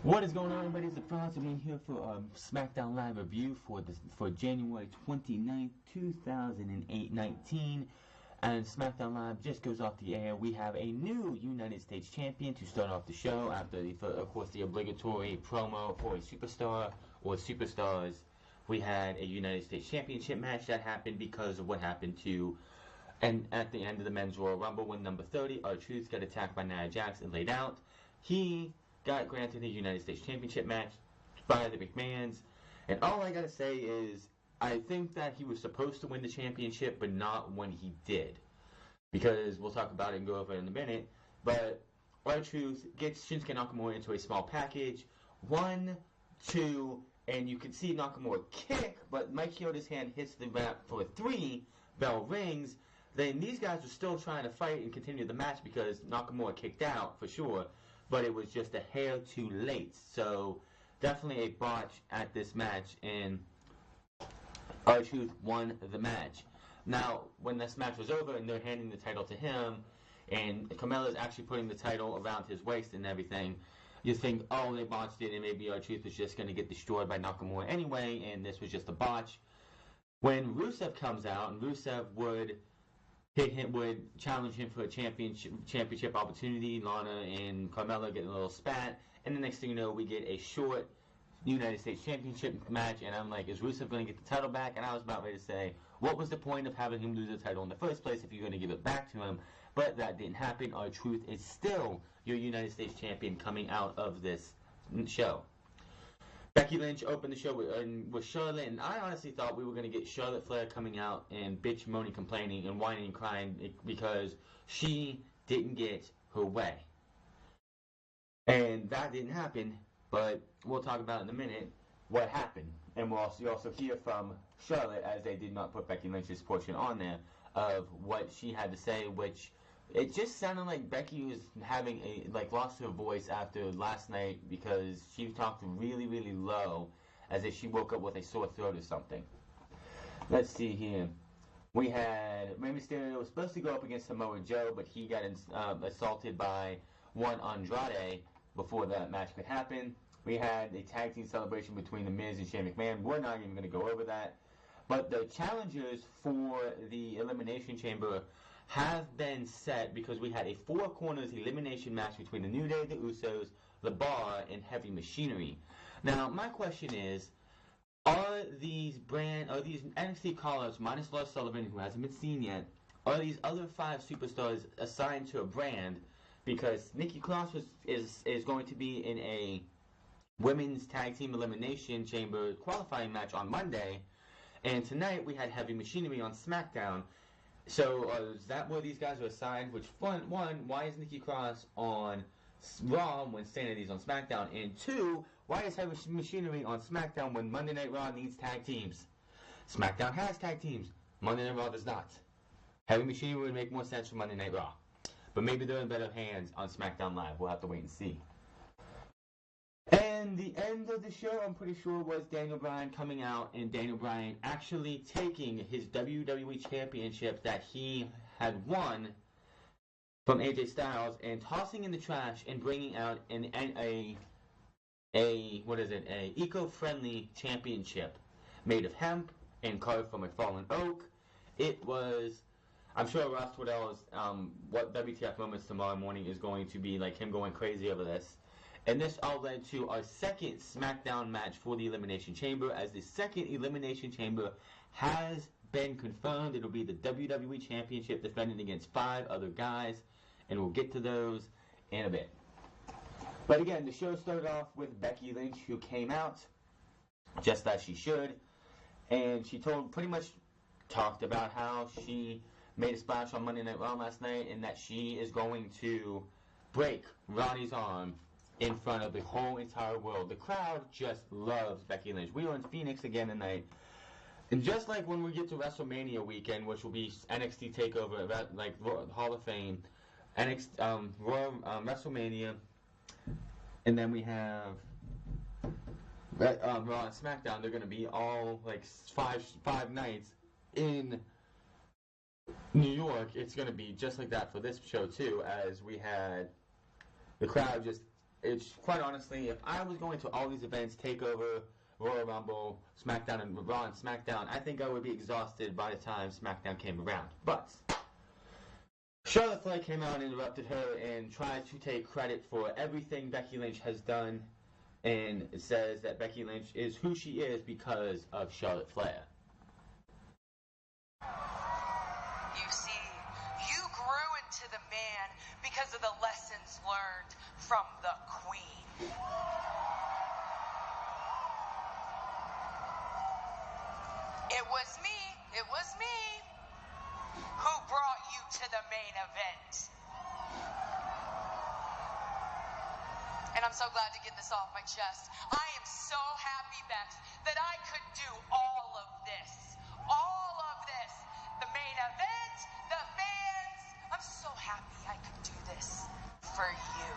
What is going on, everybody? It's the Frost again here for a Smackdown Live review for January 29th, 2019. And Smackdown Live just goes off the air. We have a new United States Champion to start off the show after, of course, the obligatory promo for a superstar or superstars. We had a United States Championship match that happened because of what happened to, and at the end of the Men's Royal Rumble when number 30, R-Truth, got attacked by Nia Jax and laid out. He got granted a United States Championship match by the McMahons. And all I gotta say is, I think that he was supposed to win the championship, but not when he did. Because we'll talk about it and go over it in a minute. But R-Truth gets Shinsuke Nakamura into a small package. 1, 2, and you can see Nakamura kick, but Mike Chioda's hand hits the mat for 3. Bell rings. Then these guys are still trying to fight and continue the match because Nakamura kicked out for sure. But it was just a hair too late. So definitely a botch at this match, and R-Truth won the match. Now, when this match was over and they're handing the title to him, and Carmella's actually putting the title around his waist and everything, you think, oh, they botched it, and maybe R-Truth was just going to get destroyed by Nakamura anyway, and this was just a botch. When Rusev comes out, and Rusev would challenge him for a championship opportunity, Lana and Carmella get a little spat, and the next thing you know, we get a short United States Championship match, and I'm like, is Rusev going to get the title back? And I was about ready to say, what was the point of having him lose the title in the first place if you're going to give it back to him? But that didn't happen. R-Truth is still your United States Champion coming out of this show. Becky Lynch opened the show with Charlotte, and I honestly thought we were going to get Charlotte Flair coming out and bitch, moaning, complaining, and whining and crying because she didn't get her way. And that didn't happen, but we'll talk about in a minute what happened. And we'll also hear from Charlotte, as they did not put Becky Lynch's portion on there, of what she had to say, which it just sounded like Becky was having lost her voice after last night because she talked really, really low, as if she woke up with a sore throat or something. Let's see here. We had Rey Mysterio was supposed to go up against Samoa Joe, but he got assaulted by one Andrade before that match could happen. We had a tag team celebration between The Miz and Shane McMahon. We're not even going to go over that. But the challengers for the Elimination Chamber have been set because we had a 4 corners elimination match between the New Day, the Usos, The Bar, and Heavy Machinery. Now, my question is, are these NXT call-outs, minus Lars Sullivan, who hasn't been seen yet, are these other 5 superstars assigned to a brand? Because Nikki Cross is going to be in a women's tag team elimination chamber qualifying match on Monday, and tonight we had Heavy Machinery on Smackdown. So is that where these guys are assigned? Which, one, why is Nikki Cross on Raw when Sanity's on Smackdown? And 2, why is Heavy Machinery on Smackdown when Monday Night Raw needs tag teams? Smackdown has tag teams. Monday Night Raw does not. Heavy Machinery would make more sense for Monday Night Raw. But maybe they're in better hands on Smackdown Live. We'll have to wait and see. And the end of the show, I'm pretty sure, was Daniel Bryan coming out and Daniel Bryan actually taking his WWE Championship that he had won from AJ Styles and tossing in the trash and bringing out a eco-friendly championship made of hemp and carved from a fallen oak. It was, I'm sure Ross Twiddell's what WTF Moments tomorrow morning is going to be like him going crazy over this. And this all led to our second SmackDown match for the Elimination Chamber, as the second Elimination Chamber has been confirmed. It'll be the WWE Championship defended against 5 other guys, and we'll get to those in a bit. But again, the show started off with Becky Lynch, who came out, just as she should, and she pretty much talked about how she made a splash on Monday Night Raw last night, and that she is going to break Roddy's arm in front of the whole entire world. The crowd just loves Becky Lynch. We are in Phoenix again tonight. And just like when we get to WrestleMania weekend, which will be NXT TakeOver, like Hall of Fame, WrestleMania, and then we have Raw and SmackDown. They're going to be all like five nights in New York. It's going to be just like that for this show too, as we had the crowd just it's quite honestly, if I was going to all these events, Takeover, Royal Rumble, SmackDown, and Raw and SmackDown, I think I would be exhausted by the time SmackDown came around. But Charlotte Flair came out and interrupted her and tried to take credit for everything Becky Lynch has done, and it says that Becky Lynch is who she is because of Charlotte Flair. You see, you grew into the man because of the lessons learned from the Queen. It was me who brought you to the main event. And I'm so glad to get this off my chest. I am so happy, Bex, that I could do all of this. All of this. The main event, the fans. I'm so happy I could do this for you.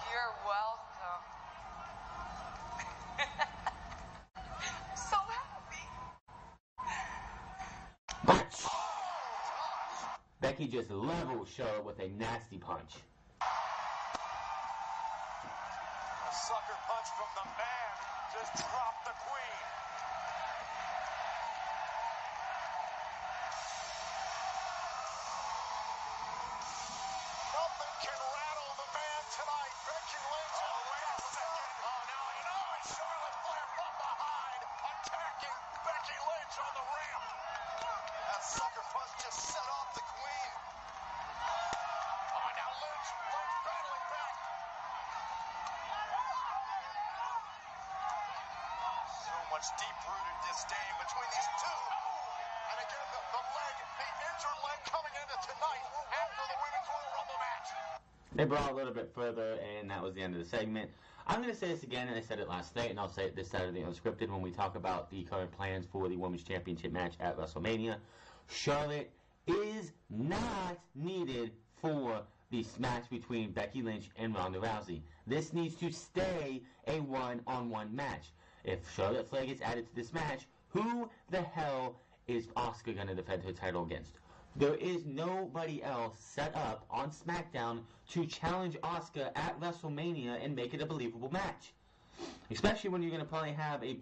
You're welcome. So happy. Punch! Becky just leveled Charlotte with a nasty punch. A sucker punch from the man just dropped the Queen. Nothing can rattle the man tonight. Becky Lynch. Oh, wait a second. Oh, no, it's Charlotte Flair from behind, attacking Becky Lynch on the ramp. That sucker punch just set off the Queen. Oh, now Lynch battling back. So much deep-rooted disdain between these two. And again, the injured leg coming into tonight after the Women's Royal Rumble match. They brought a little bit further, and that was the end of the segment. I'm going to say this again, and I said it last night, and I'll say it this Saturday unscripted when we talk about the current plans for the Women's Championship match at WrestleMania. Charlotte is not needed for the match between Becky Lynch and Ronda Rousey. This needs to stay a one-on-one match. If Charlotte Flair gets added to this match, who the hell is Asuka going to defend her title against? There is nobody else set up on SmackDown to challenge Asuka at WrestleMania and make it a believable match. Especially when you're going to probably have a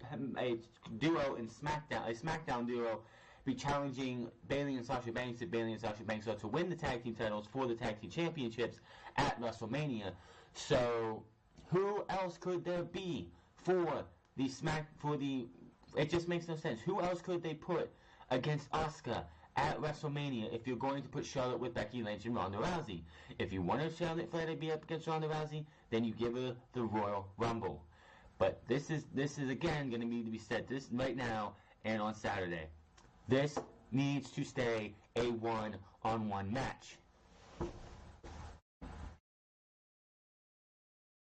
duo in SmackDown, a SmackDown duo, be challenging Bayley and Sasha Banks if Bayley and Sasha Banks are to win the tag team titles for the tag team championships at WrestleMania. So, who else could there be for the it just makes no sense. Who else could they put against Asuka at WrestleMania if you're going to put Charlotte with Becky Lynch and Ronda Rousey? If you wanted Charlotte Flair to be up against Ronda Rousey, then you give her the Royal Rumble. But this is again going to need to be said this right now and on Saturday. This needs to stay a one-on-one match.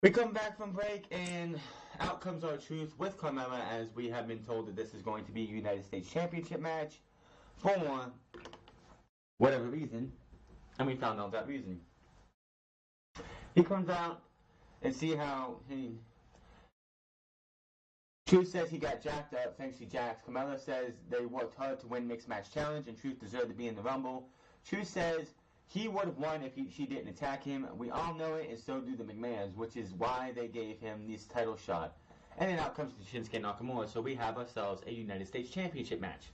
We come back from break, and out comes our truth with Carmella, as we have been told that this is going to be a United States Championship match for whatever reason, and we found out that reason. He comes out and see how Truth says he got jacked up, thanks to Jax. Carmella says they worked hard to win Mixed Match Challenge, and Truth deserved to be in the Rumble. Truth says he would have won if she didn't attack him. We all know it, and so do the McMahons, which is why they gave him this title shot. And then out comes the Shinsuke Nakamura, so we have ourselves a United States Championship match.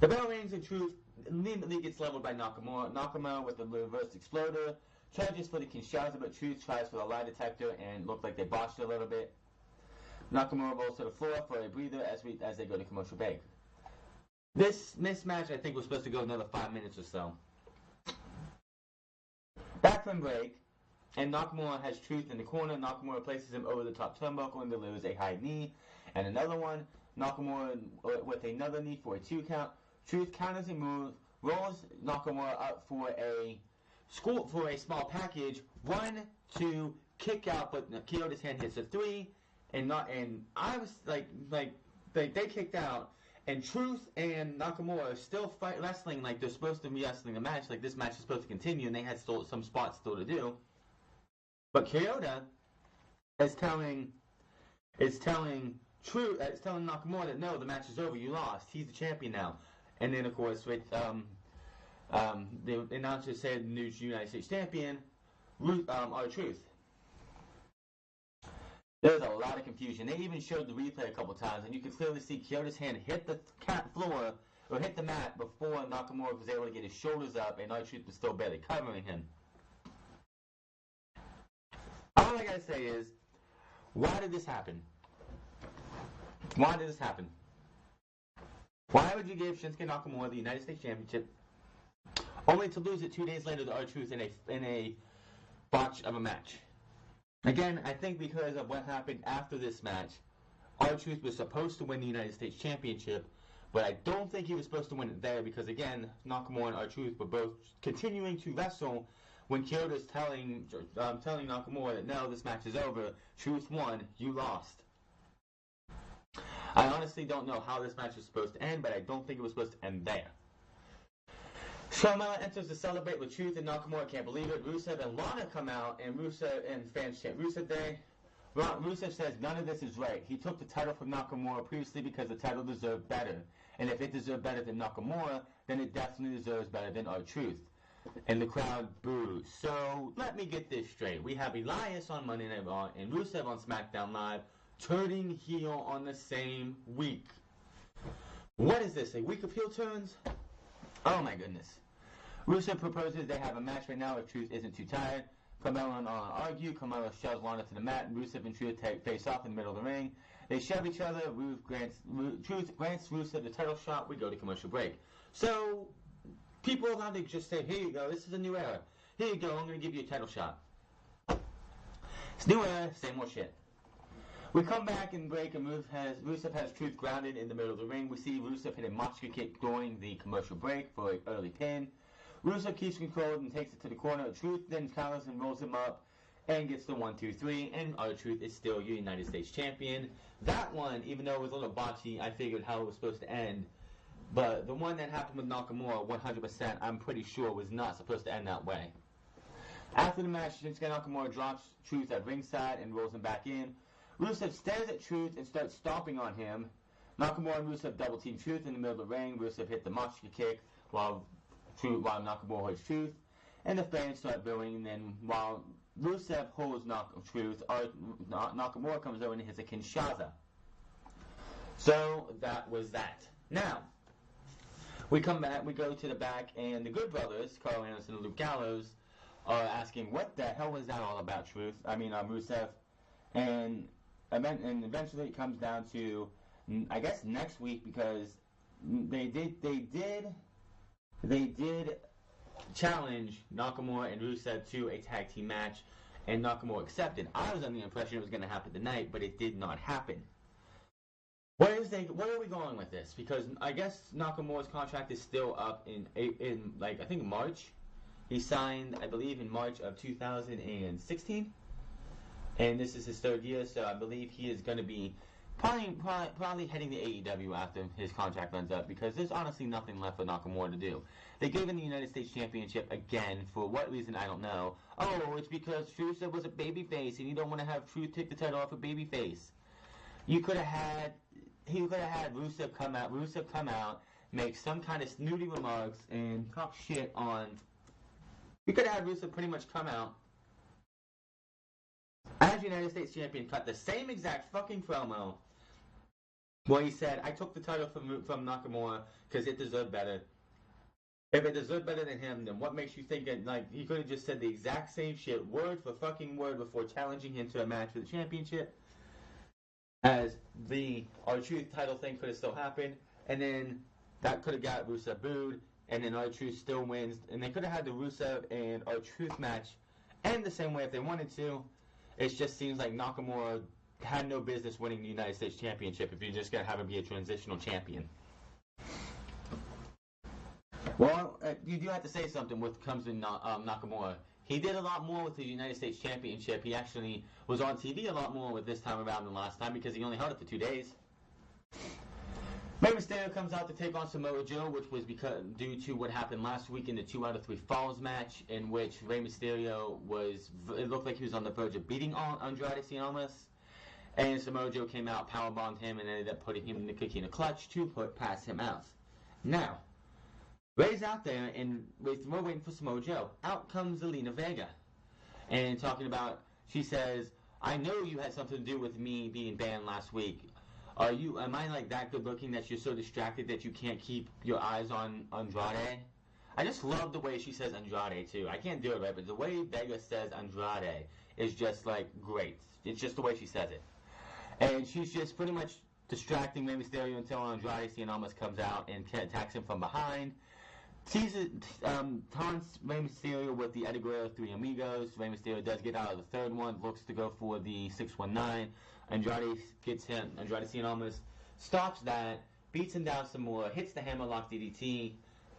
The bell rings, and Truth immediately gets leveled by Nakamura. Nakamura with the reverse exploder charges for the Kinshasa, but Truth tries for the lie detector and looked like they botched it a little bit. Nakamura rolls to the floor for a breather as they go to commercial break. This match, I think, was supposed to go another 5 minutes or so. Back from break, and Nakamura has Truth in the corner. Nakamura places him over the top turnbuckle and delivers a high knee, and another one. Nakamura with another knee for a 2 count. Truth counters a move, rolls Nakamura up for a small package. 1, 2, kick out, but Kyoto's hand hits a 3, and I was like they kicked out. And Truth and Nakamura are still wrestling like they're supposed to be wrestling a match, like this match is supposed to continue, and they had some spots still to do. But Kyoto is telling Nakamura that no, the match is over, you lost, he's the champion now. And then of course with The announcer said new United States champion, R-Truth. There's a lot of confusion. They even showed the replay a couple times, and you can clearly see Kyoto's hand hit the floor, or hit the mat before Nakamura was able to get his shoulders up, and R-Truth was still barely covering him. All I gotta say is, why did this happen? Why did this happen? Why would you give Shinsuke Nakamura the United States Championship, only to lose it 2 days later to R-Truth in a botch of a match? Again, I think because of what happened after this match, R-Truth was supposed to win the United States Championship, but I don't think he was supposed to win it there because, again, Nakamura and R-Truth were both continuing to wrestle when Kyoto's telling Nakamura that, no, this match is over. Truth won, you lost. I honestly don't know how this match was supposed to end, but I don't think it was supposed to end there. Carmella enters to celebrate with Truth and Nakamura can't believe it. Rusev and Lana come out, and Rusev and fans chant Rusev Day. Rusev says none of this is right. He took the title from Nakamura previously because the title deserved better. And if it deserved better than Nakamura, then it definitely deserves better than R-Truth. And the crowd boos. So, let me get this straight. We have Elias on Monday Night Raw and Rusev on Smackdown Live turning heel on the same week. What is this, a week of heel turns? Oh my goodness. Rusev proposes they have a match right now if Truth isn't too tired. Carmella and Lana argue. Carmella shoves Lana to the mat, and Rusev and Truth face off in the middle of the ring. They shove each other. Truth grants Rusev the title shot. We go to commercial break. So, people are allowed to just say, here you go, this is a new era. Here you go, I'm going to give you a title shot. It's new era, same more shit. We come back and break, and Rusev has Truth grounded in the middle of the ring. We see Rusev hit a monster kick during the commercial break for an early pin. Rusev keeps control and takes it to the corner. Truth then counters and rolls him up and gets the 1-2-3, and R-Truth is still your United States champion. That one, even though it was a little botchy, I figured how it was supposed to end. But the one that happened with Nakamura, 100%, I'm pretty sure was not supposed to end that way. After the match, Shinsuke Nakamura drops Truth at ringside and rolls him back in. Rusev stares at Truth and starts stomping on him. Nakamura and Rusev double team Truth in the middle of the ring. Rusev hit the monster kick while Nakamura holds Truth. And the fans start booing, and then while Rusev holds Truth, Nakamura comes over and hits a Kinshasa. So that was that. Now, we come back, we go to the back, and the Good Brothers, Carl Anderson and Luke Gallows, are asking, what the hell was that all about, Rusev? And eventually it comes down to, I guess, next week, because they did challenge Nakamura and Rusev to a tag team match, and Nakamura accepted. I was under the impression it was going to happen tonight, but it did not happen. Where are we going with this? Because I guess Nakamura's contract is still up in I think March. He signed, I believe, in March of 2016, and this is his third year. So I believe he is going to be probably heading to AEW after his contract runs up, because there's honestly nothing left for Nakamura to do. They gave him the United States Championship again, for what reason I don't know. Oh, it's because Rusev was a babyface, and you don't want to have Truth take the title off a babyface. He could have had Rusev come out, make some kind of snooty remarks, and talk shit on. You could have had Rusev pretty much come out as United States Champion, cut the same exact fucking promo where he said, I took the title from Nakamura because it deserved better. If it deserved better than him, then what makes you think that, he could have just said the exact same shit, word for fucking word, before challenging him to a match for the championship? As the R-Truth title thing could have still happened, and then that could have got Rusev booed, and then R-Truth still wins, and they could have had the Rusev and R-Truth match end the same way if they wanted to. It just seems like Nakamura had no business winning the United States Championship if you're just going to have him be a transitional champion. Well, you do have to say something when it comes to Nakamura. He did a lot more with the United States Championship. He actually was on TV a lot more with this time around than last time, because he only held it for 2 days. Rey Mysterio comes out to take on Samoa Joe, which was due to what happened last week in the 2 out of 3 Falls match, in which Rey Mysterio it looked like he was on the verge of beating Andrade Cien, and Samoa Joe came out, powerbombed him, and ended up putting him in the kick in a clutch to put past him out. Now, Ray's out there, and we're waiting for Samoa Joe. Out comes Zelina Vega. And talking about, she says, I know you had something to do with me being banned last week. Am I like that good looking that you're so distracted that you can't keep your eyes on Andrade? I just love the way she says Andrade too. I can't do it right, but the way Vega says Andrade is just like great. It's just the way she says it. And she's just pretty much distracting Rey Mysterio until Andrade Cien Almas comes out and attacks him from behind. Taunts Rey Mysterio with the Eddie Guerrero 3 Amigos. Rey Mysterio does get out of the third one, looks to go for the 619. Andrade gets him. Andrade Cien Almas stops that, beats him down some more, hits the hammerlock DDT,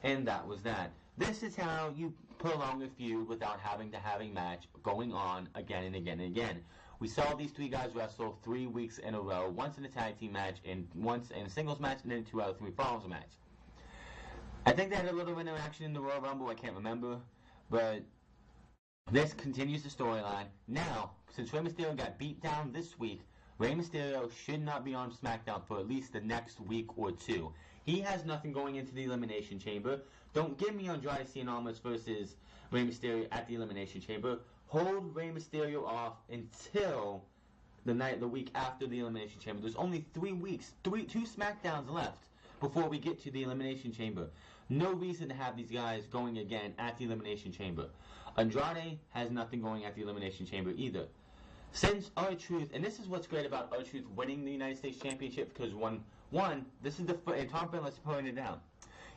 and that was that. This is how you prolong a feud without having to have a match going on again and again and again. We saw these three guys wrestle 3 weeks in a row, once in a tag team match, and once in a singles match, and then 2 out of 3 falls match. I think they had a little interaction in the Royal Rumble, I can't remember, but this continues the storyline. Now, since Rey Mysterio got beat down this week, Rey Mysterio should not be on Smackdown for at least the next week or 2. He has nothing going into the Elimination Chamber. Don't give me Andrade Cien Almas versus Rey Mysterio at the Elimination Chamber. Hold Rey Mysterio off until the week after the Elimination Chamber. There's only 3 weeks, 2 Smackdowns left before we get to the Elimination Chamber. No reason to have these guys going again at the Elimination Chamber. Andrade has nothing going at the Elimination Chamber either. Since R-Truth, and this is what's great about R-Truth winning the United States Championship, because this is the first, and Tom Bell has pointed it out,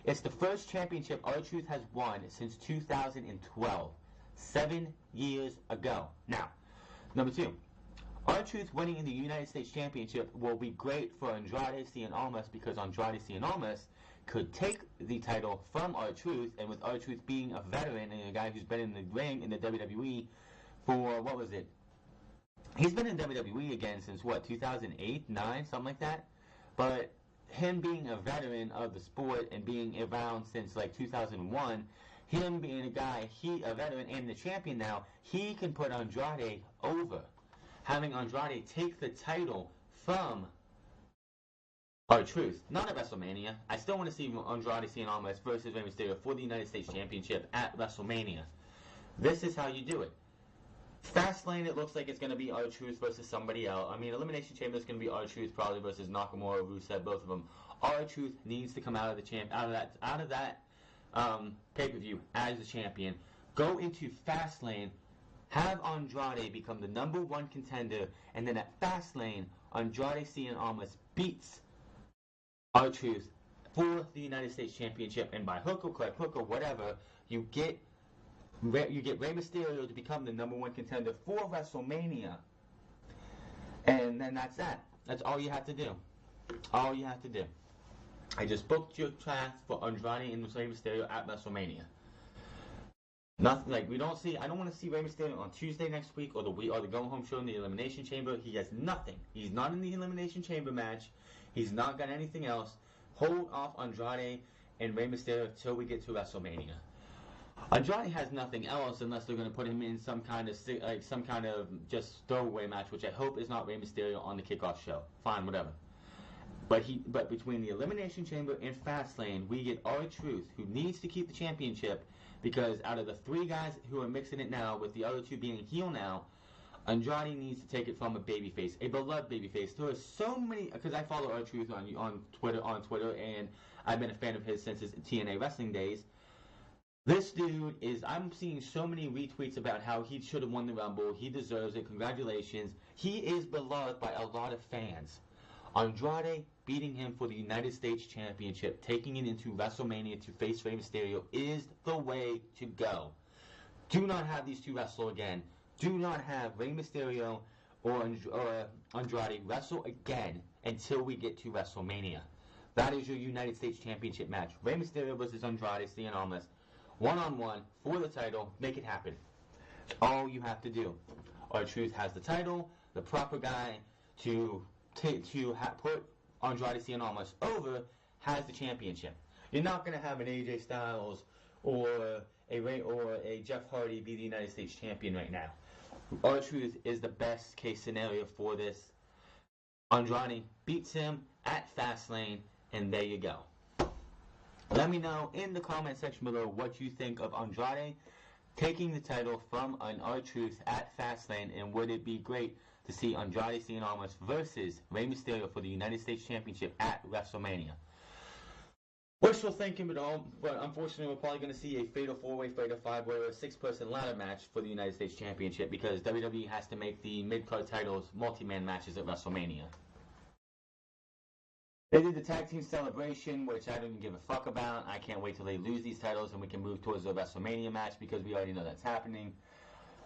it's the first championship R-Truth has won since 2012, 7 years ago. Now, number 2, R-Truth winning in the United States Championship will be great for Andrade Cien Almas, because Andrade Cien Almas could take the title from R-Truth, and with R-Truth being a veteran and a guy who's been in the ring in the WWE for, what was it? He's been in WWE again since, 2008, 9, something like that? But him being a veteran of the sport and being around since, 2001, him being a guy, a veteran and the champion now, he can put Andrade over. Having Andrade take the title from R-Truth, not at WrestleMania. I still want to see Andrade Cien Almas versus Rey Mysterio for the United States Championship at WrestleMania. This is how you do it. Fastlane, it looks like it's going to be R-Truth versus somebody else. I mean, Elimination Chamber is going to be R-Truth probably versus Nakamura, Rusev, both of them. R-Truth needs to come out of that pay-per-view as the champion. Go into Fastlane, have Andrade become the number 1 contender, and then at Fastlane, Andrade Cien Almas beats R-Truth for the United States Championship, and by hook or crook or whatever, you get Rey Mysterio to become the number 1 contender for WrestleMania, and then that's that. That's all you have to do. All you have to do. I just booked your path for Andrade and Rey Mysterio at WrestleMania. Nothing I don't want to see Rey Mysterio on Tuesday next week or the go home show in the Elimination Chamber. He has nothing. He's not in the Elimination Chamber match. He's not got anything else. Hold off Andrade and Rey Mysterio until we get to WrestleMania. Andrade has nothing else unless they're going to put him in some kind of just throwaway match, which I hope is not Rey Mysterio on the kickoff show. Fine, whatever. But between the Elimination Chamber and Fastlane, we get R-Truth, who needs to keep the championship, because out of the 3 guys who are mixing it now, with the other 2 being heel now, Andrade needs to take it from a babyface, a beloved babyface. There are so many, because I follow R-Truth on Twitter, and I've been a fan of his since his TNA wrestling days. This dude I'm seeing so many retweets about how he should have won the Rumble. He deserves it. Congratulations. He is beloved by a lot of fans. Andrade beating him for the United States Championship, taking it into WrestleMania to face Rey Mysterio, is the way to go. Do not have these 2 wrestle again. Do not have Rey Mysterio or Andrade wrestle again until we get to WrestleMania. That is your United States Championship match. Rey Mysterio versus Andrade Cien Almas. 1-on-1 for the title. Make it happen. That's all you have to do. R-Truth has the title. The proper guy to put Andrade Cien Almas over has the championship. You're not going to have an AJ Styles or a Jeff Hardy be the United States champion right now. R-Truth is the best case scenario for this. Andrade beats him at Fastlane, and there you go. Let me know in the comment section below what you think of Andrade taking the title from an R-Truth at Fastlane, and would it be great to see Andrade Cien Almas versus Rey Mysterio for the United States Championship at WrestleMania? Wishful thinking, but unfortunately we're probably going to see a fatal 4-way, fatal 5-way, or a 6-person ladder match for the United States Championship because WWE has to make the mid-card titles multi-man matches at WrestleMania. They did the tag team celebration, which I don't even give a fuck about. I can't wait till they lose these titles and we can move towards the WrestleMania match because we already know that's happening.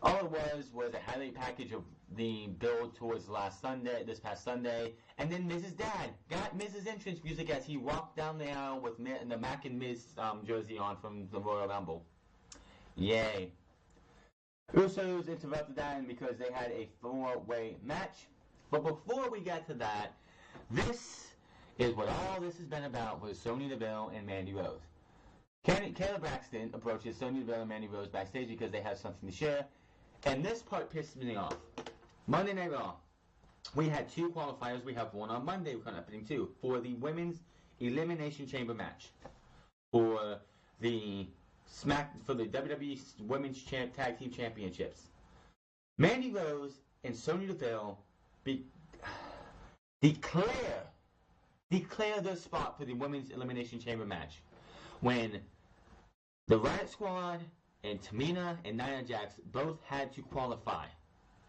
All it was a highlight package of the build towards this past Sunday, and then Miz's dad got Miz's entrance music as he walked down the aisle with the Mac and Miz jersey on from the Royal Rumble. Yay. Usos interrupted that because they had a 4-way match. But before we get to that, this is what all this has been about with Sonya Deville and Mandy Rose. Kayla Braxton approaches Sonya Deville and Mandy Rose backstage because they have something to share. And this part pisses me off. Monday Night Raw. We had 2 qualifiers. We have one on Monday. We're happening too for the Women's Elimination Chamber match for the WWE Women's Tag Team Championships. Mandy Rose and Sonya Deville declare their spot for the Women's Elimination Chamber match when the Riot Squad and Tamina and Nia Jax both had to qualify.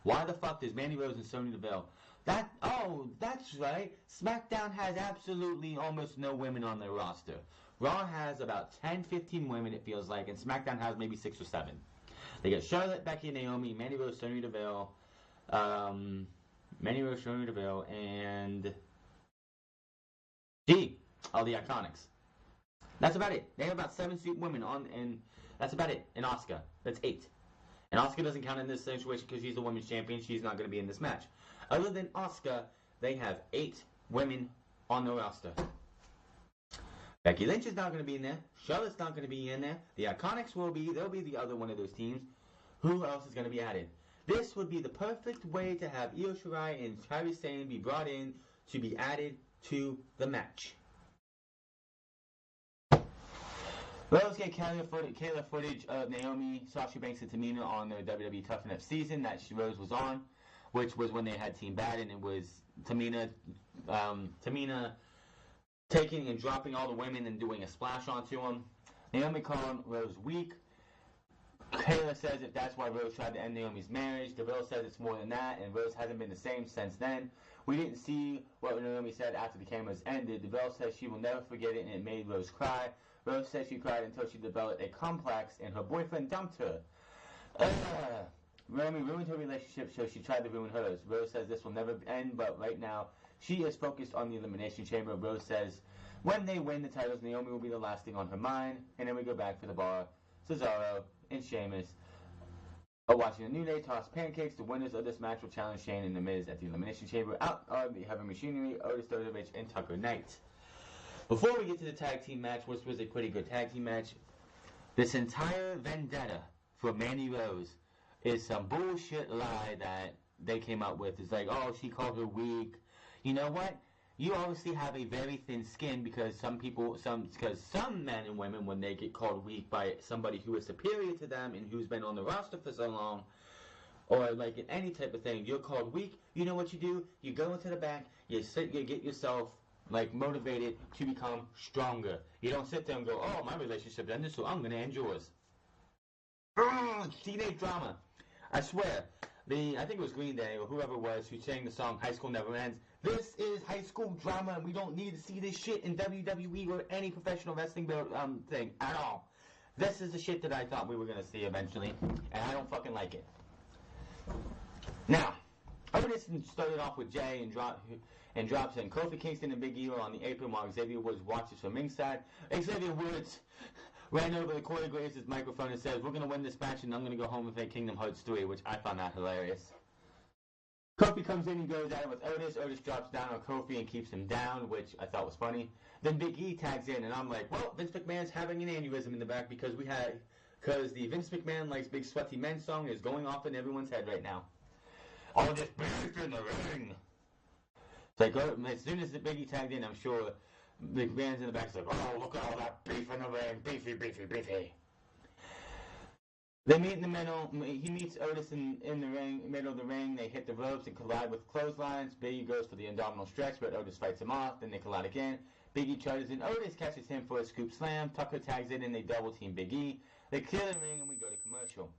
Why the fuck does Mandy Rose and Sonya Deville? That's right. Smackdown has absolutely almost no women on their roster. Raw has about 10, 15 women, it feels like, and Smackdown has maybe 6 or 7. They got Charlotte, Becky, and Naomi, Mandy Rose, Sonya Deville, and all the Iconics. That's about it. They have about 7 women on, and that's about it. And Asuka. That's 8. And Asuka doesn't count in this situation because she's the women's champion. She's not going to be in this match. Other than Asuka, they have 8 women on the roster. Becky Lynch is not going to be in there. Charlotte's not going to be in there. The Iconics will be. They'll be the other one of those teams. Who else is going to be added? This would be the perfect way to have Io Shirai and Kairi Sane be brought in to be added to the match. Rose get Kayla footage of Naomi, Sasha Banks, and Tamina on their WWE Tough Enough season that Rose was on, which was when they had Team Bad, and it was Tamina taking and dropping all the women and doing a splash onto them. Naomi called Rose weak. Kayla says if that's why Rose tried to end Naomi's marriage. Deville says it's more than that, and Rose hasn't been the same since then. We didn't see what Naomi said after the cameras ended. Deville says she will never forget it, and it made Rose cry. Rose says she cried until she developed a complex, and her boyfriend dumped her. Naomi ruined her relationship, so she tried to ruin hers. Rose says this will never end, but right now she is focused on the Elimination Chamber. Rose says when they win the titles, Naomi will be the last thing on her mind. And then we go back for the bar. Cesaro and Sheamus are watching the New Day toss pancakes. The winners of this match will challenge Shane and The Miz at the Elimination Chamber. Out of the Heavy Machinery, Otis Dozovich and Tucker Knight. Before we get to the tag team match, which was a pretty good tag team match, this entire vendetta for Mandy Rose is some bullshit lie that they came up with. It's like, oh, she called her weak. You know what? You obviously have a very thin skin because some men and women, when they get called weak by somebody who is superior to them and who's been on the roster for so long, or like in any type of thing, you're called weak. You know what you do? You go into the back, you get yourself like motivated to become stronger. You don't sit there and go, oh, my relationship ended, so I'm going to end yours. Teenage drama. I swear, I think it was Green Day or whoever it was who sang the song High School Never Ends. This is high school drama, and we don't need to see this shit in WWE or any professional wrestling thing at all. This is the shit that I thought we were going to see eventually, and I don't fucking like it. Now, Otis started off with Jay and drops in Kofi Kingston and Big E on the apron while Xavier Woods watches from ringside. Xavier Woods ran over to Corey Graves' microphone and says, we're going to win this match and I'm going to go home and play Kingdom Hearts 3, which I found that hilarious. Kofi comes in and goes at it with Otis. Otis drops down on Kofi and keeps him down, which I thought was funny. Then Big E tags in and I'm like, well, Vince McMahon's having an aneurysm in the back because the Vince McMahon Likes Big Sweaty Men song is going off in everyone's head right now. All this beef in the ring. It's like, as soon as the Big E tagged in, I'm sure McMahon's in the back. It's like, oh, look at all that beef in the ring. Beefy, beefy, beefy. They meet in the middle. He meets Otis in the ring, middle of the ring. They hit the ropes and collide with clotheslines. Biggie goes for the abdominal stretch, but Otis fights him off. Then they collide again. Biggie charges in. Otis catches him for a scoop slam. Tucker tags in, and they double team Big E. They clear the ring, and we go to commercial.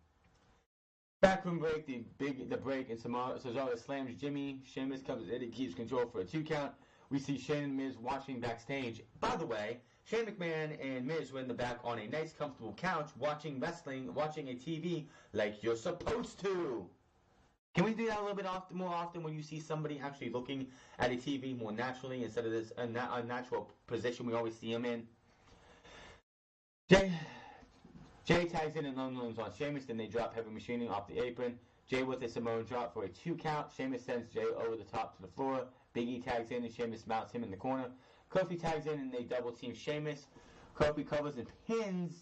Backroom break. The break, and Cesaro slams Jimmy. Sheamus comes in and keeps control for a 2 count. We see Shane and Miz watching backstage. By the way, Shane McMahon and Miz were in the back on a nice, comfortable couch watching wrestling, watching a TV like you're supposed to. Can we do that a little bit more often when you see somebody actually looking at a TV more naturally instead of this unnatural position we always see them in? Jay tags in and unloads on Sheamus, then they drop Heavy Machinery off the apron. Jay with a Samoan drop for a 2 count. Sheamus sends Jay over the top to the floor. Big E tags in and Sheamus mounts him in the corner. Kofi tags in and they double team Sheamus. Kofi covers and pins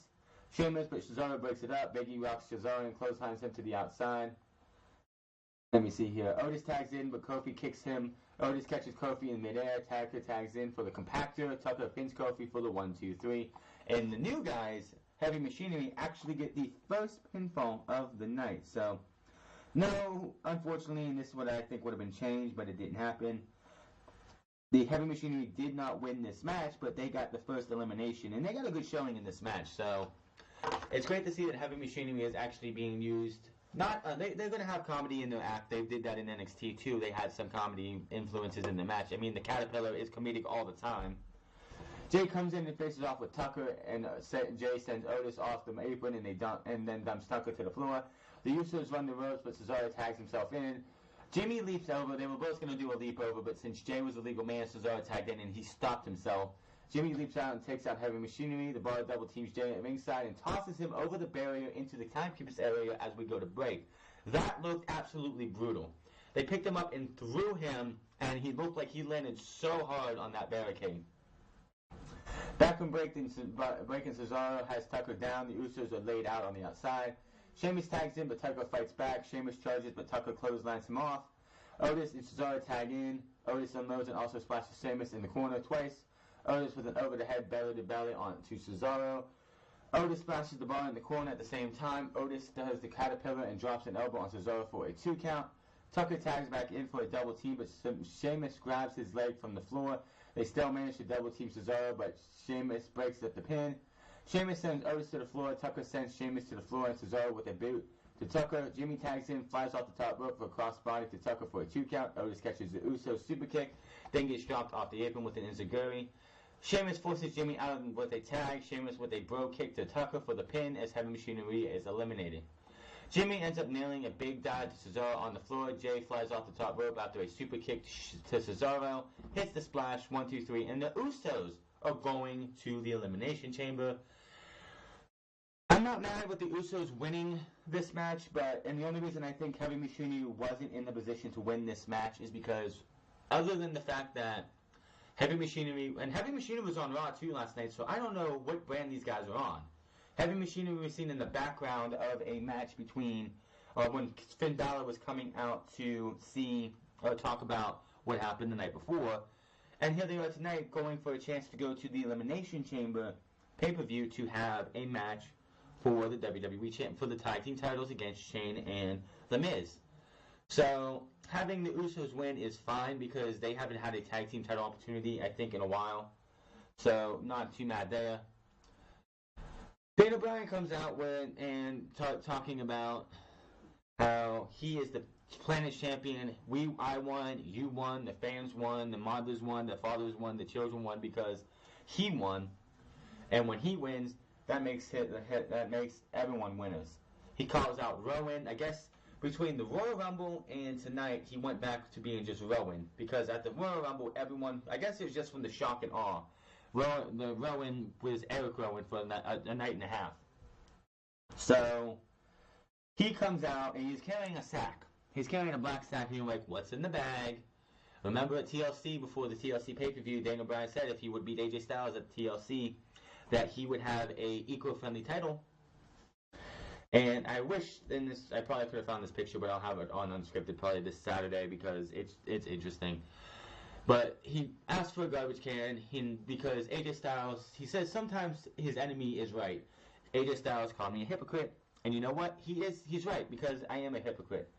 Sheamus, but Cesaro breaks it up. Big E rocks Cesaro and clotheslines him to the outside. Let me see here. Otis tags in, but Kofi kicks him. Otis catches Kofi in midair. Tucker tags in for the compactor. Tucker pins Kofi for the 1-2-3. And the new guys, Heavy Machinery, actually get the first pinfall of the night. So, no, unfortunately, and this is what I think would have been changed, but it didn't happen. The Heavy Machinery did not win this match, but they got the first elimination, and they got a good showing in this match. So it's great to see that Heavy Machinery is actually being used. Not they're going to have comedy in their act. They did that in NXT too. They had some comedy influences in the match. I mean, the Caterpillar is comedic all the time. Jay comes in and faces off with Tucker, and Jay sends Otis off the apron, and then dumps Tucker to the floor. The Usos run the ropes, but Cesaro tags himself in. Jimmy leaps over. They were both going to do a leap over, but since Jay was a legal man, Cesaro tagged in and he stopped himself. Jimmy leaps out and takes out Heavy Machinery. The Bar double teams Jay at ringside and tosses him over the barrier into the timekeeper's area as we go to break. That looked absolutely brutal. They picked him up and threw him, and he looked like he landed so hard on that barricade. Back from breaking Cesaro has Tucker down. The Usos are laid out on the outside. Sheamus tags in, but Tucker fights back. Sheamus charges, but Tucker clotheslines him off. Otis and Cesaro tag in. Otis unloads and also splashes Sheamus in the corner twice. Otis with an over-the-head belly-to-belly onto Cesaro. Otis splashes the Bar in the corner at the same time. Otis does the Caterpillar and drops an elbow on Cesaro for a 2 count. Tucker tags back in for a double team, but Sheamus grabs his leg from the floor. They still manage to double team Cesaro, but Sheamus breaks up the pin. Sheamus sends Otis to the floor. Tucker sends Sheamus to the floor and Cesaro with a boot to Tucker. Jimmy tags in, flies off the top rope for a crossbody to Tucker for a 2 count. Otis catches the Uso super kick, then gets dropped off the apron with an enziguri. Sheamus forces Jimmy out with a tag. Sheamus with a bro kick to Tucker for the pin as Heavy Machinery is eliminated. Jimmy ends up nailing a big dive to Cesaro on the floor. Jay flies off the top rope after a super kick to Cesaro, hits the splash, 1, 2, 3, and the Usos are going to the Elimination Chamber. I'm not mad with the Usos winning this match, and the only reason I think Heavy Machinery wasn't in the position to win this match is because, other than the fact that Heavy Machinery was on Raw too last night, so I don't know what brand these guys are on. Heavy Machinery was seen in the background of a match between, when Finn Balor was coming out to see or talk about what happened the night before, and here they are tonight going for a chance to go to the Elimination Chamber pay-per-view to have a match for the WWE Champ for the tag team titles against Shane and The Miz. So having the Usos win is fine because they haven't had a tag team title opportunity, I think, in a while. So not too mad there. Bryan comes out talking about how he is the Planet Champion. I won, you won, the fans won, the mothers won, the fathers won, the children won because he won. And when he wins, that makes everyone winners. He calls out Rowan. I guess between the Royal Rumble and tonight, he went back to being just Rowan. Because at the Royal Rumble, everyone, I guess it was just from the shock and awe. Rowan was Eric Rowan for a night and a half. So he comes out and he's carrying a sack. He's carrying a black sack and you're like, what's in the bag? Remember at TLC, before the TLC pay-per-view, Daniel Bryan said if he would beat AJ Styles at TLC, that he would have a eco-friendly title. And I wish, I probably could have found this picture, but I'll have it on Unscripted probably this Saturday because it's interesting. But he asked for a garbage can because AJ Styles, he says sometimes his enemy is right. AJ Styles called me a hypocrite, and you know what? He's right, because I am a hypocrite.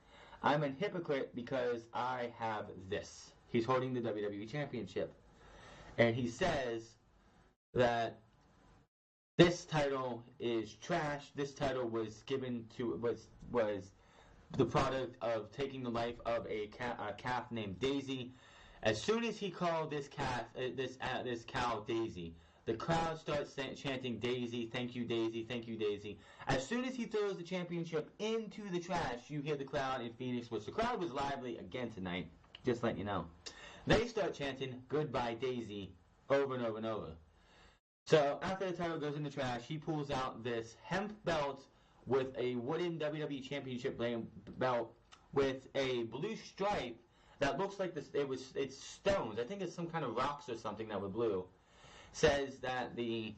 I'm a hypocrite because I have this. He's holding the WWE Championship. And he says that this title is trash. This title was the product of taking the life of a calf named Daisy. As soon as he called this cow Daisy, the crowd starts chanting Daisy, thank you Daisy, thank you Daisy. As soon as he throws the championship into the trash, you hear the crowd in Phoenix, which the crowd was lively again tonight, just letting you know. They start chanting goodbye Daisy over and over and over. So after the title goes in the trash, he pulls out this hemp belt with a wooden WWE Championship belt with a blue stripe that looks like it's stones. I think it's some kind of rocks or something that were blue. Says that he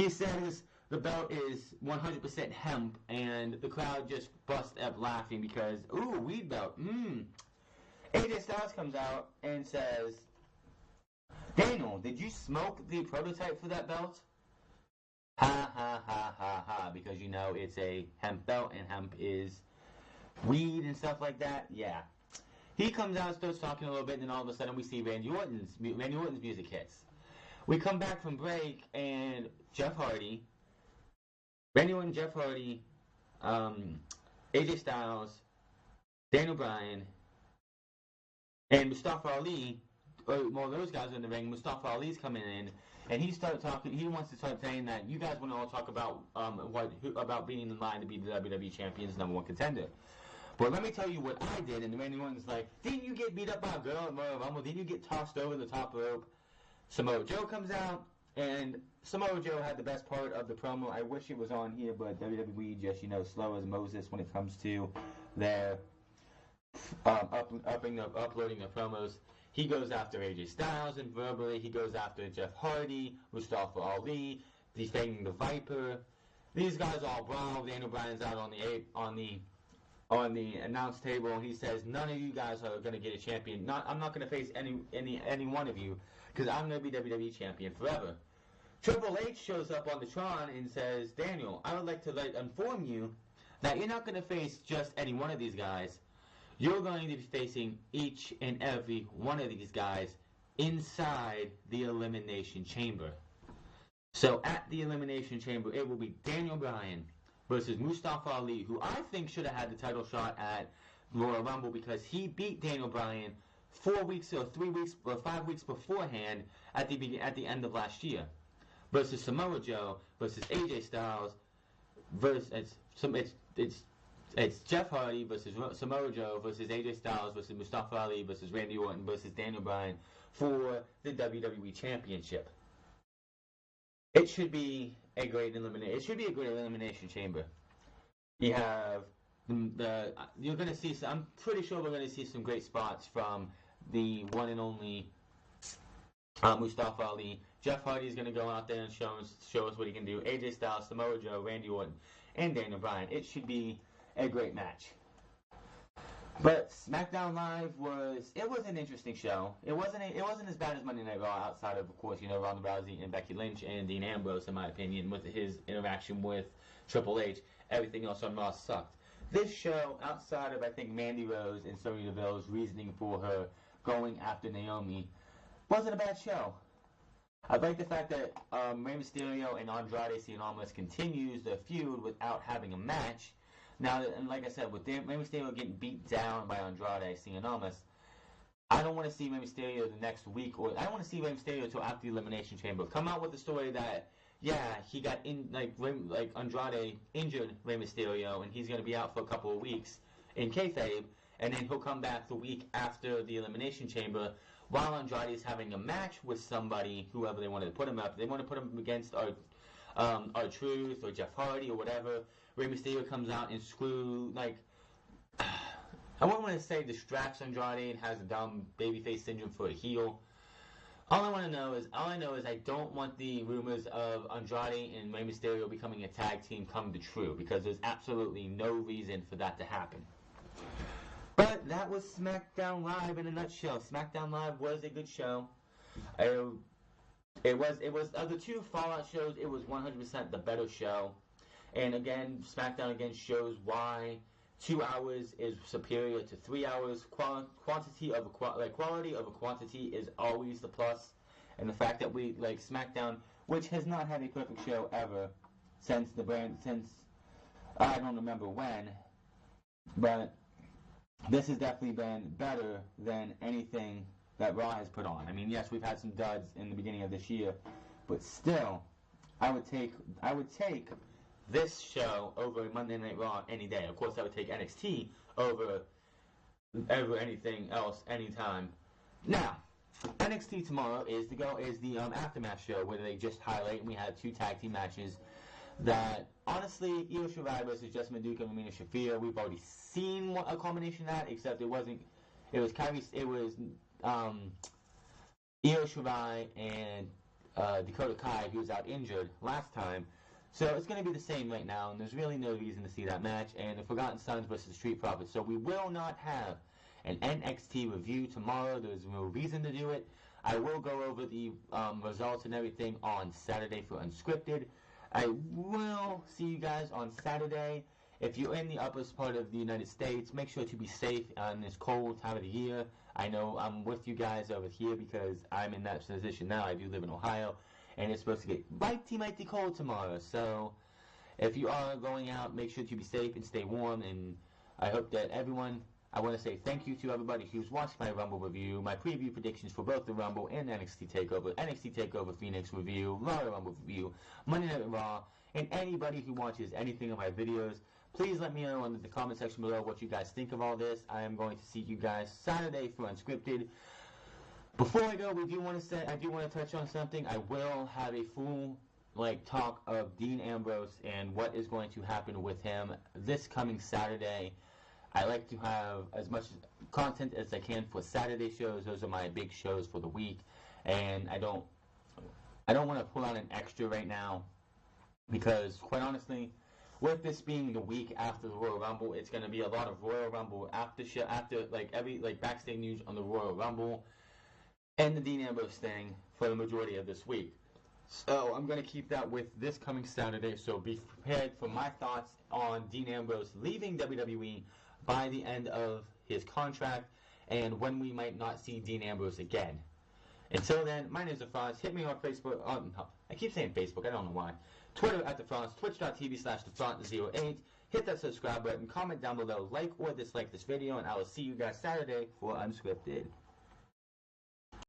says the belt is 100% hemp, and the crowd just bust up laughing because, ooh, weed belt, AJ Styles comes out and says, Daniel, did you smoke the prototype for that belt? Ha ha ha ha ha, because you know it's a hemp belt and hemp is weed and stuff like that. Yeah. He comes out, starts talking a little bit, and then all of a sudden we see Randy Orton's music hits. We come back from break, and Randy Orton, Jeff Hardy, AJ Styles, Daniel Bryan, and Mustafa Ali, those guys are in the ring. Mustafa Ali's coming in, and he started talking. He wants to start saying that you guys want to all talk about about being in line to be the WWE Champion's #1 contender. But let me tell you what I did, and Randy Orton's like, didn't you get beat up by a girl at Royal Rumble? Didn't you get tossed over the top rope? Samoa Joe comes out, and Samoa Joe had the best part of the promo. I wish it was on here, but WWE just, slow as Moses when it comes to their uploading the promos. He goes after AJ Styles, and verbally he goes after Jeff Hardy, Mustafa Ali, defending the Viper. These guys all brawl. Daniel Bryan's out on the announce table, and he says, none of you guys are going to get a champion. I'm not going to face any one of you, because I'm going to be WWE champion forever. Triple H shows up on the Tron and says, Daniel, I would like to inform you that you're not going to face just any one of these guys. You're going to be facing each and every one of these guys inside the Elimination Chamber. So at the Elimination Chamber, it will be Daniel Bryan versus Mustafa Ali, who I think should have had the title shot at Royal Rumble because he beat Daniel Bryan 4 weeks or 3 weeks or 5 weeks beforehand at the end of last year. Versus Samoa Joe versus AJ Styles versus it's Jeff Hardy versus Samoa Joe versus AJ Styles versus Mustafa Ali versus Randy Orton versus Daniel Bryan for the WWE Championship. It should be a great elimination chamber. You have you're going to see. I'm pretty sure we're going to see some great spots from the one and only Mustafa Ali. Jeff Hardy is going to go out there and show us what he can do. AJ Styles, Samoa Joe, Randy Orton, and Daniel Bryan. It should be a great match. But SmackDown Live was an interesting show. It wasn't as bad as Monday Night Raw, outside of course, Ronda Rousey and Becky Lynch and Dean Ambrose, in my opinion, with his interaction with Triple H. Everything else on Raw sucked. This show, outside of I think Mandy Rose and Sonya Deville's reasoning for her going after Naomi, wasn't a bad show. I like the fact that Rey Mysterio and Andrade Cien Almas continues their feud without having a match. Now, and like I said, with Rey Mysterio getting beat down by Andrade Cien Almas, I don't want to see Rey Mysterio the next week, or I don't want to see Rey Mysterio until after the Elimination Chamber. Come out with the story that, he got Andrade injured Rey Mysterio, and he's going to be out for a couple of weeks in kayfabe, and then he'll come back the week after the Elimination Chamber while Andrade is having a match with somebody, whoever they wanted to put him up. They want to put him against R-Truth or Jeff Hardy or whatever. Rey Mysterio comes out and I wouldn't want to say distracts Andrade and has a dumb babyface syndrome for a heel. All I know is I don't want the rumors of Andrade and Rey Mysterio becoming a tag team come to true, because there's absolutely no reason for that to happen. But that was SmackDown Live in a nutshell. SmackDown Live was a good show. It was of the two Fallout shows, it was 100% the better show. And again, SmackDown again shows why 2 hours is superior to 3 hours. Quality of a quantity is always the plus. And the fact that we like SmackDown, which has not had a perfect show ever since I don't remember when, but this has definitely been better than anything that Raw has put on. I mean, yes, we've had some duds in the beginning of this year, but still, I would take this show over Monday Night Raw any day. Of course, I would take NXT over anything else anytime. Now, NXT tomorrow is the aftermath show where they just highlight, and we had 2 tag team matches that, honestly, Io Shirai versus Jess Maduka and Amina Shafir, we've already seen a combination of that, except it was Io Shirai and Dakota Kai, who was out injured last time. So it's going to be the same right now, and there's really no reason to see that match. And the Forgotten Sons versus Street Profits. So we will not have an NXT review tomorrow. There's no reason to do it. I will go over the results and everything on Saturday for Unscripted. I will see you guys on Saturday. If you're in the upper part of the United States, make sure to be safe on this cold time of the year. I know I'm with you guys over here because I'm in that position now. I do live in Ohio, and it's supposed to get mighty cold tomorrow. So if you are going out, make sure to be safe and stay warm. And I hope that everyone, I want to say thank you to everybody who's watched my Rumble review, my preview predictions for both the Rumble and NXT TakeOver Phoenix review, Royal Rumble review, Monday Night Raw, and anybody who watches anything of my videos. Please let me know in the comment section below what you guys think of all this. I am going to see you guys Saturday for Unscripted. Before I go, I do want to touch on something. I will have a full talk of Dean Ambrose and what is going to happen with him this coming Saturday. I like to have as much content as I can for Saturday shows. Those are my big shows for the week, and I don't want to pull out an extra right now because, quite honestly, with this being the week after the Royal Rumble, it's going to be a lot of Royal Rumble after backstage news on the Royal Rumble and the Dean Ambrose thing for the majority of this week. So I'm going to keep that with this coming Saturday. So be prepared for my thoughts on Dean Ambrose leaving WWE by the end of his contract and when we might not see Dean Ambrose again. Until then, my name is The Franz. Hit me on Facebook. I keep saying Facebook. I don't know why. Twitter at The Franz. Twitch.tv/TheFranz08. Hit that subscribe button. Comment down below. Like or dislike this video. And I will see you guys Saturday for Unscripted.